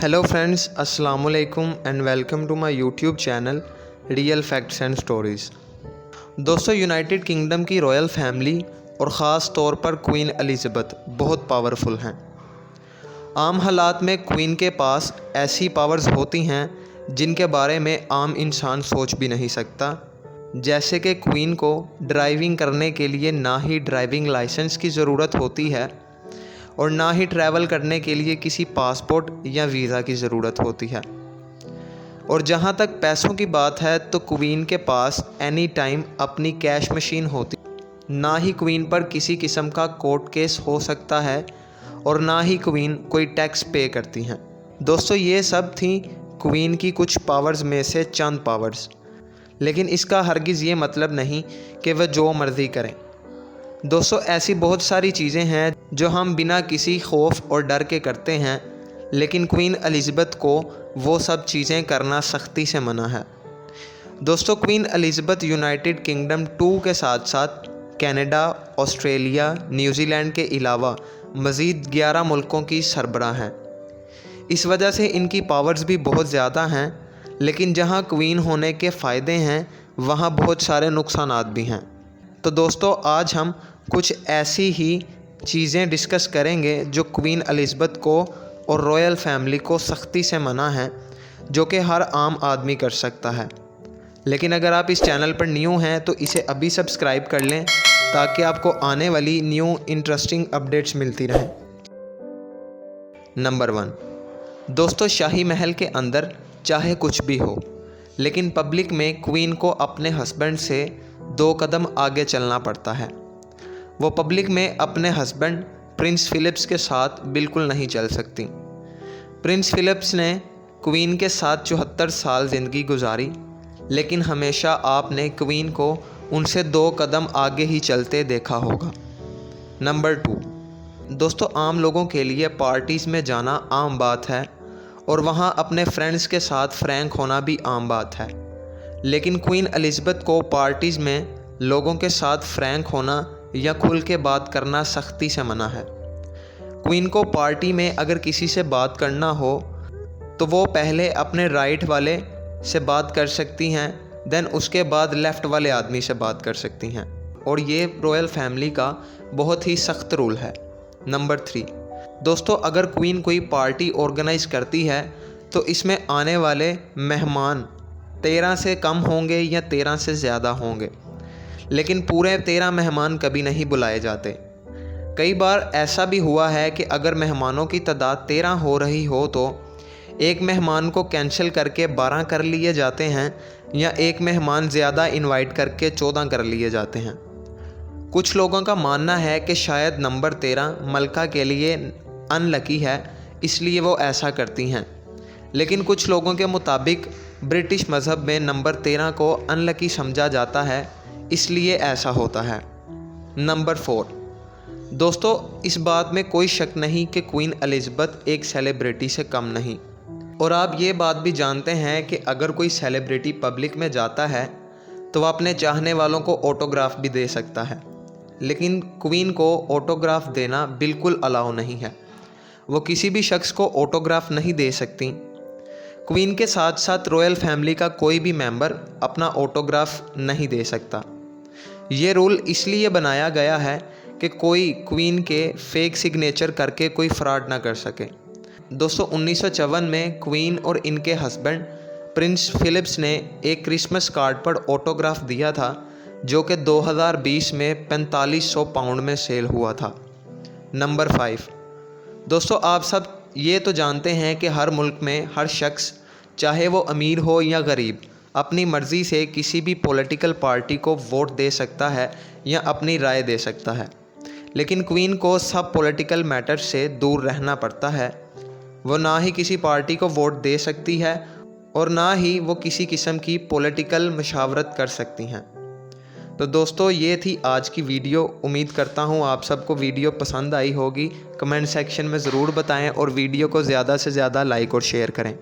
Hello friends, अस्सलाम वालेकुम and welcome to my YouTube channel real facts and stories. दोस्तों, United Kingdom की royal family और ख़ास तौर पर क्वीन एलिज़ाबेथ बहुत पावरफुल हैं। आम हालात में क्वीन के पास ऐसी पावर्स होती हैं जिनके बारे में आम इंसान सोच भी नहीं सकता। जैसे कि क्वीन को ड्राइविंग करने के लिए ना ही ड्राइविंग लाइसेंस की ज़रूरत होती है और ना ही ट्रैवल करने के लिए किसी पासपोर्ट या वीज़ा की ज़रूरत होती है। और जहाँ तक पैसों की बात है तो क्वीन के पास एनी टाइम अपनी कैश मशीन होती, ना ही क्वीन पर किसी किस्म का कोर्ट केस हो सकता है और ना ही क्वीन कोई टैक्स पे करती हैं। दोस्तों, ये सब थी क्वीन की कुछ पावर्स में से चंद पावर्स, लेकिन इसका हरगिज़ ये मतलब नहीं कि वह जो मर्ज़ी करें। दोस्तों, ऐसी बहुत सारी चीज़ें हैं जो हम बिना किसी खौफ और डर के करते हैं, लेकिन क्वीन एलिज़ाबेथ को वो सब चीज़ें करना सख्ती से मना है। दोस्तों, क्वीन एलिज़ाबेथ यूनाइटेड किंगडम 2 के साथ साथ कनाडा, ऑस्ट्रेलिया, न्यूजीलैंड के अलावा मज़ीद 11 मुल्कों की सरबराह हैं। इस वजह से इनकी पावर्स भी बहुत ज़्यादा हैं, लेकिन जहां क्वीन होने के फ़ायदे हैं वहां बहुत सारे नुकसानात भी हैं। तो दोस्तों, आज हम कुछ ऐसी ही चीज़ें डिस्कस करेंगे जो क्वीन एलिज़ाबेथ को और रॉयल फैमिली को सख्ती से मना है, जो कि हर आम आदमी कर सकता है। लेकिन अगर आप इस चैनल पर न्यू हैं तो इसे अभी सब्सक्राइब कर लें ताकि आपको आने वाली न्यू इंटरेस्टिंग अपडेट्स मिलती रहें। नंबर 1, दोस्तों, शाही महल के अंदर चाहे कुछ भी हो, लेकिन पब्लिक में क्वीन को अपने हस्बैंड से 2 कदम आगे चलना पड़ता है। वो पब्लिक में अपने हस्बैंड प्रिंस फिलिप्स के साथ बिल्कुल नहीं चल सकती। प्रिंस फिलिप्स ने क्वीन के साथ 74 साल ज़िंदगी गुजारी, लेकिन हमेशा आपने क्वीन को उनसे 2 कदम आगे ही चलते देखा होगा। नंबर 2, दोस्तों, आम लोगों के लिए पार्टीज़ में जाना आम बात है और वहाँ अपने फ्रेंड्स के साथ फ्रैंक होना भी आम बात है, लेकिन क्वीन एलिज़ाबेथ को पार्टीज़ में लोगों के साथ फ्रैंक होना या खुल के बात करना सख्ती से मना है। क्वीन को पार्टी में अगर किसी से बात करना हो तो वो पहले अपने राइट वाले से बात कर सकती हैं, देन उसके बाद लेफ़्ट वाले आदमी से बात कर सकती हैं, और ये रॉयल फैमिली का बहुत ही सख्त रूल है। नंबर 3, दोस्तों, अगर क्वीन कोई पार्टी ऑर्गेनाइज़ करती है तो इसमें आने वाले मेहमान 13 से कम होंगे या 13 से ज़्यादा होंगे, लेकिन पूरे 13 मेहमान कभी नहीं बुलाए जाते। कई बार ऐसा भी हुआ है कि अगर मेहमानों की तादाद 13 हो रही हो तो एक मेहमान को कैंसिल करके 12 कर लिए जाते हैं या एक मेहमान ज़्यादा इनवाइट करके 14 कर लिए जाते हैं। कुछ लोगों का मानना है कि शायद नंबर 13 मलका के लिए अनलकी है, इसलिए वो ऐसा करती हैं, लेकिन कुछ लोगों के मुताबिक ब्रिटिश मज़हब में नंबर 13 को अनलकी समझा जाता है, इसलिए ऐसा होता है। नंबर 4, दोस्तों, इस बात में कोई शक नहीं कि क्वीन एलिज़ाबेथ एक सेलिब्रिटी से कम नहीं, और आप ये बात भी जानते हैं कि अगर कोई सेलिब्रिटी पब्लिक में जाता है तो वह अपने चाहने वालों को ऑटोग्राफ भी दे सकता है, लेकिन क्वीन को ऑटोग्राफ देना बिल्कुल अलाउ नहीं है। वो किसी भी शख्स को ऑटोग्राफ नहीं दे सकती। क्वीन के साथ साथ रॉयल फैमिली का कोई भी मेंबर अपना ऑटोग्राफ नहीं दे सकता। ये रूल इसलिए बनाया गया है कि कोई क्वीन के फेक सिग्नेचर करके कोई फ्रॉड ना कर सके। दोस्तों, 1954 में क्वीन और इनके हस्बैंड प्रिंस फिलिप्स ने एक क्रिसमस कार्ड पर ऑटोग्राफ दिया था, जो कि 2020 में 4500 पाउंड में सेल हुआ था। नंबर 5, दोस्तों, आप सब ये तो जानते हैं कि हर मुल्क में हर शख्स, चाहे वो अमीर हो या गरीब, अपनी मर्ज़ी से किसी भी पॉलिटिकल पार्टी को वोट दे सकता है या अपनी राय दे सकता है, लेकिन क्वीन को सब पॉलिटिकल मैटर्स से दूर रहना पड़ता है। वो ना ही किसी पार्टी को वोट दे सकती है और ना ही वो किसी किस्म की पॉलिटिकल मशावरत कर सकती हैं। तो दोस्तों, ये थी आज की वीडियो। उम्मीद करता हूँ आप सबको वीडियो पसंद आई होगी। कमेंट सेक्शन में ज़रूर बताएं और वीडियो को ज़्यादा से ज़्यादा लाइक और शेयर करें।